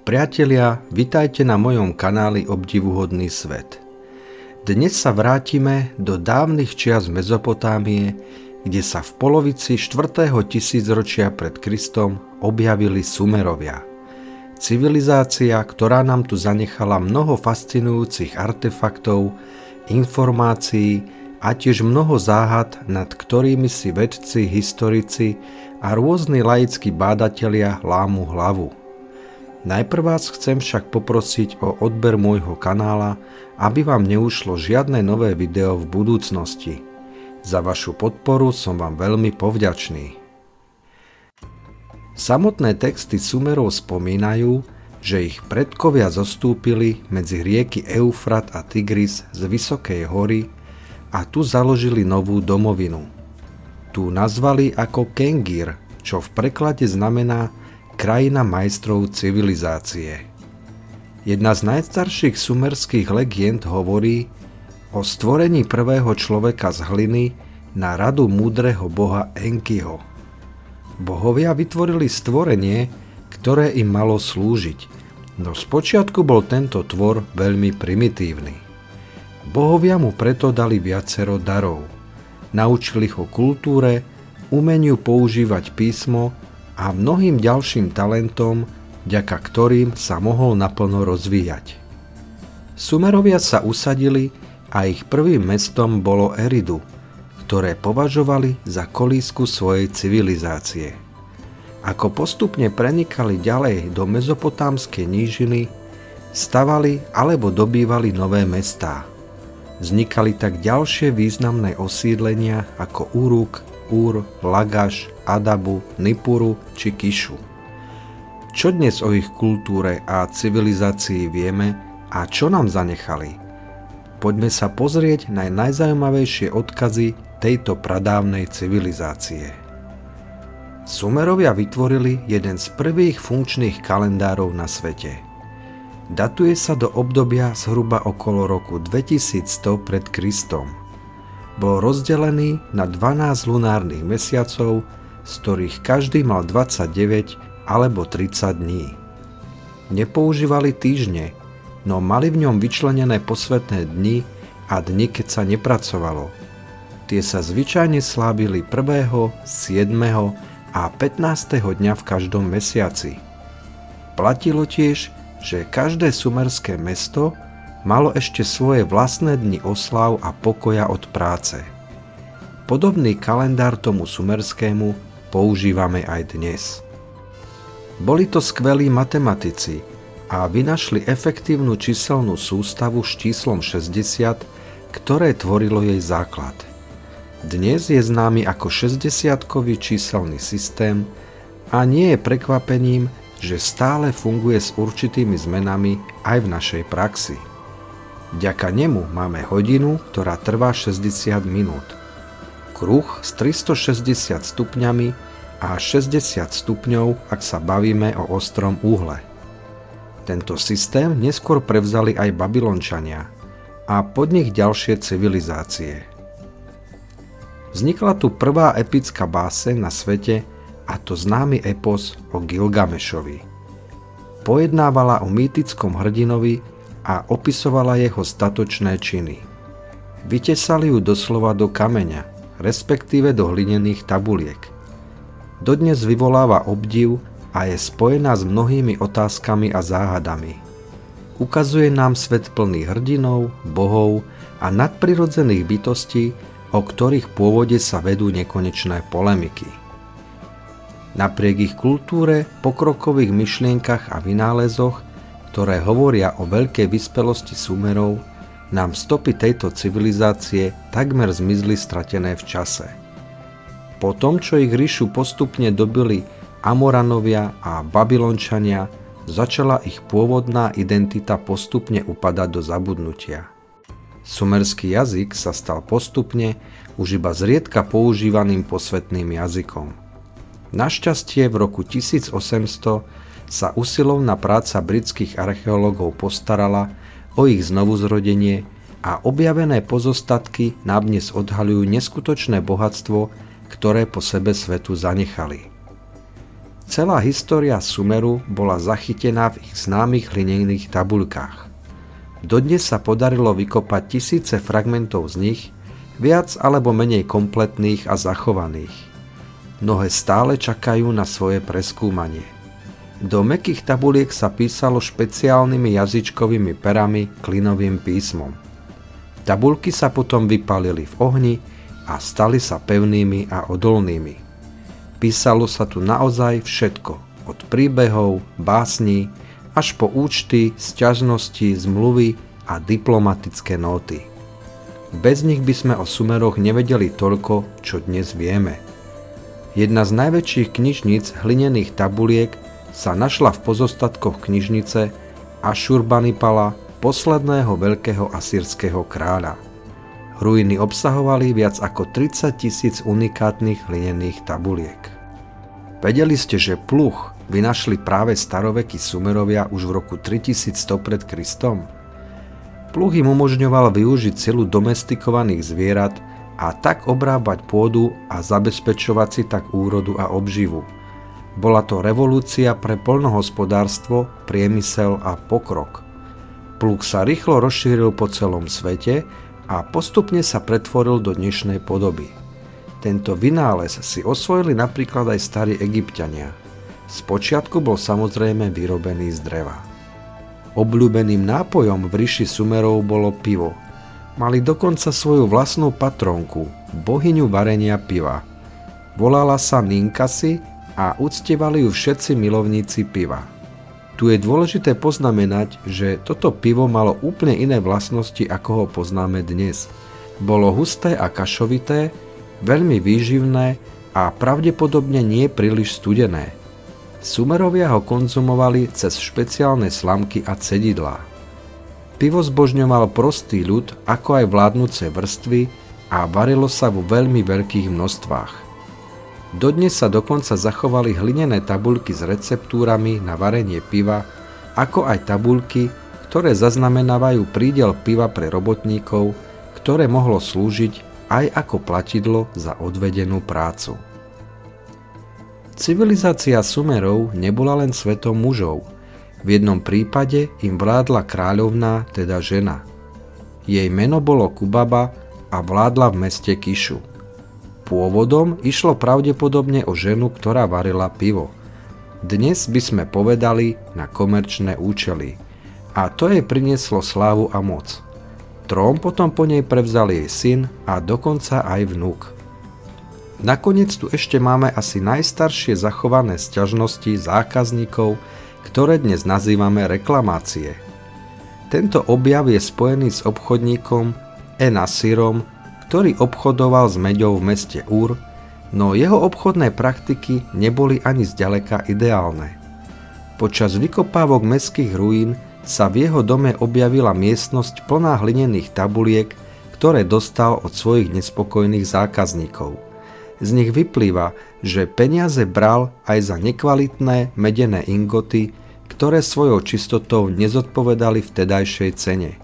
Priatelia, vitajte na mojom kanáli Obdivuhodný svet. Dnes sa vrátime do dávnych čias Mezopotámie, kde sa v polovici 4. tisícročia pred Kristom objavili Sumerovia. Civilizácia, ktorá nám tu zanechala mnoho fascinujúcich artefaktov, informácií a tiež mnoho záhad, nad ktorými si vedci, historici a rôzni laickí bádatelia lámu hlavu. Najprv vás chcem však poprosiť o odber môjho kanála, aby vám neušlo žiadne nové video v budúcnosti. Za vašu podporu som vám veľmi povďačný. Samotné texty Sumerov spomínajú, že ich predkovia zostúpili medzi rieky Eufrat a Tigris z Vysokej hory a tu založili novú domovinu. Tu nazvali ako Kengir, čo v preklade znamená krajina majstrov civilizácie. Jedna z najstarších sumerských legend hovorí o stvorení prvého človeka z hliny na radu múdreho boha Enkiho. Bohovia vytvorili stvorenie, ktoré im malo slúžiť, no spočiatku bol tento tvor veľmi primitívny. Bohovia mu preto dali viacero darov. Naučili ho kultúre, umeniu používať písmo a mnohým ďalším talentom, vďaka ktorým sa mohol naplno rozvíjať. Sumerovia sa usadili a ich prvým mestom bolo Eridu, ktoré považovali za kolísku svojej civilizácie. Ako postupne prenikali ďalej do mezopotámskej nížiny, stavali alebo dobývali nové mestá. Vznikali tak ďalšie významné osídlenia ako Uruk, Ur, Lagaš, Adabu, Nippuru či Kišu. Čo dnes o ich kultúre a civilizácii vieme a čo nám zanechali? Poďme sa pozrieť na najzaujímavejšie odkazy tejto pradávnej civilizácie. Sumerovia vytvorili jeden z prvých funkčných kalendárov na svete. Datuje sa do obdobia zhruba okolo roku 2100 pred Kristom. Bol rozdelený na 12 lunárnych mesiacov, z ktorých každý mal 29 alebo 30 dní. Nepoužívali týždne, no mali v ňom vyčlenené posvätné dni a dni, keď sa nepracovalo. Tie sa zvyčajne slávili 1., 7. a 15. dňa v každom mesiaci. Platilo tiež, že každé sumerské mesto malo ešte svoje vlastné dni osláv a pokoja od práce. Podobný kalendár tomu sumerskému používame aj dnes. Boli to skvelí matematici a vynašli efektívnu číselnú sústavu s číslom 60, ktoré tvorilo jej základ. Dnes je známy ako 60-kový číselný systém a nie je prekvapením, že stále funguje s určitými zmenami aj v našej praxi. Vďaka nemu máme hodinu, ktorá trvá 60 minút. Kruh s 360 stupňami a 60 stupňov, ak sa bavíme o ostrom úhle. Tento systém neskôr prevzali aj Babylončania a pod nich ďalšie civilizácie. Vznikla tu prvá epická báseň na svete, a to známy epos o Gilgamešovi. Pojednávala o mýtickom hrdinovi a opisovala jeho statočné činy. Vytesali ju doslova do kameňa, respektíve do hlinených tabuliek. Dodnes vyvoláva obdiv a je spojená s mnohými otázkami a záhadami. Ukazuje nám svet plný hrdinov, bohov a nadprirodzených bytostí, o ktorých pôvode sa vedú nekonečné polemiky. Napriek ich kultúre, pokrokových myšlienkach a vynálezoch, ktoré hovoria o veľkej vyspelosti Sumerov, nám stopy tejto civilizácie takmer zmizli stratené v čase. Po tom, čo ich ríšu postupne dobili Amoranovia a Babylončania, začala ich pôvodná identita postupne upadať do zabudnutia. Sumerský jazyk sa stal postupne už iba zriedka používaným posvätným jazykom. Našťastie v roku 1800 sa usilovná práca britských archeológov postarala o ich znovuzrodenie a objavené pozostatky nám dnes odhaľujú neskutočné bohatstvo, ktoré po sebe svetu zanechali. Celá história Sumeru bola zachytená v ich známych hlinených tabuľkách. Dodnes sa podarilo vykopať tisíce fragmentov z nich, viac alebo menej kompletných a zachovaných. Mnohé stále čakajú na svoje preskúmanie. Do mäkkých tabuliek sa písalo špeciálnymi jazyčkovými perami klinovým písmom. Tabuľky sa potom vypálili v ohni a stali sa pevnými a odolnými. Písalo sa tu naozaj všetko, od príbehov, básní, až po účty, sťažnosti, zmluvy a diplomatické nóty. Bez nich by sme o Sumeroch nevedeli toľko, čo dnes vieme. Jedna z najväčších knižníc hlinených tabuliek sa našla v pozostatkoch knižnice Ašurbanipala, posledného veľkého asýrskeho kráľa. Ruiny obsahovali viac ako 30 000 unikátnych hlinených tabuliek. Vedeli ste, že pluh vynašli práve starovekí Sumerovia už v roku 3100 pred Kristom? Pluh im umožňoval využiť silu domestikovaných zvierat a tak obrábať pôdu a zabezpečovať si tak úrodu a obživu. Bola to revolúcia pre poľnohospodárstvo, priemysel a pokrok. Pluh sa rýchlo rozšíril po celom svete a postupne sa pretvoril do dnešnej podoby. Tento vynález si osvojili napríklad aj starí Egypťania. Spočiatku bol samozrejme vyrobený z dreva. Obľúbeným nápojom v ríši Sumerov bolo pivo. Mali dokonca svoju vlastnú patrónku, bohyňu varenia piva. Volala sa Ninkasi a uctievali ju všetci milovníci piva. Tu je dôležité poznamenať, že toto pivo malo úplne iné vlastnosti, ako ho poznáme dnes. Bolo husté a kašovité, veľmi výživné a pravdepodobne nie príliš studené. Sumerovia ho konzumovali cez špeciálne slamky a cedidlá. Pivo zbožňoval prostý ľud, ako aj vládnuce vrstvy a varilo sa vo veľmi veľkých množstvách. Dodnes sa dokonca zachovali hlinené tabuľky s receptúrami na varenie piva, ako aj tabuľky, ktoré zaznamenávajú prídel piva pre robotníkov, ktoré mohlo slúžiť aj ako platidlo za odvedenú prácu. Civilizácia Sumerov nebola len svetom mužov. V jednom prípade im vládla kráľovná, teda žena. Jej meno bolo Kubaba a vládla v meste Kišu. Pôvodom išlo pravdepodobne o ženu, ktorá varila pivo. Dnes by sme povedali na komerčné účely. A to jej prinieslo slávu a moc. Trón potom po nej prevzal jej syn a dokonca aj vnuk. Nakoniec tu ešte máme asi najstaršie zachované sťažnosti zákazníkov, ktoré dnes nazývame reklamácie. Tento objav je spojený s obchodníkom Enasirom, ktorý obchodoval s meďou v meste Ur, no jeho obchodné praktiky neboli ani zďaleka ideálne. Počas vykopávok mestských ruín sa v jeho dome objavila miestnosť plná hlinených tabuliek, ktoré dostal od svojich nespokojných zákazníkov. Z nich vyplýva, že peniaze bral aj za nekvalitné medené ingoty, ktoré svojou čistotou nezodpovedali vtedajšej cene.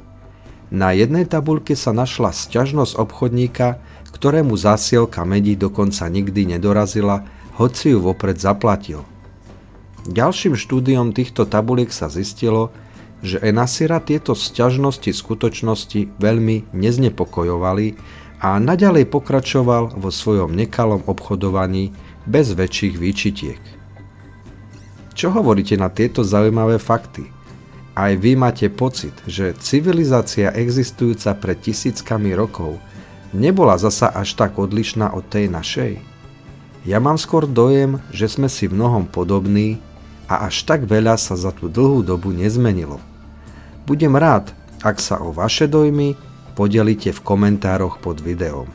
Na jednej tabuľke sa našla sťažnosť obchodníka, ktorému zásielka medí dokonca nikdy nedorazila, hoci ju vopred zaplatil. Ďalším štúdiom týchto tabuliek sa zistilo, že Enasira tieto sťažnosti skutočnosti veľmi neznepokojovali a naďalej pokračoval vo svojom nekalom obchodovaní bez väčších výčitiek. Čo hovoríte na tieto zaujímavé fakty? Aj vy máte pocit, že civilizácia existujúca pred tisíckami rokov nebola zasa až tak odlišná od tej našej? Ja mám skôr dojem, že sme si v mnohom podobní a až tak veľa sa za tú dlhú dobu nezmenilo. Budem rád, ak sa o vaše dojmy podelíte v komentároch pod videom.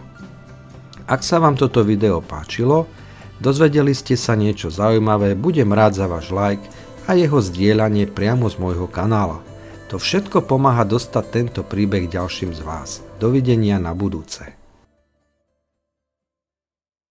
Ak sa vám toto video páčilo, dozvedeli ste sa niečo zaujímavé, budem rád za váš like a jeho zdieľanie priamo z môjho kanála. To všetko pomáha dostať tento príbeh ďalším z vás. Dovidenia na budúce.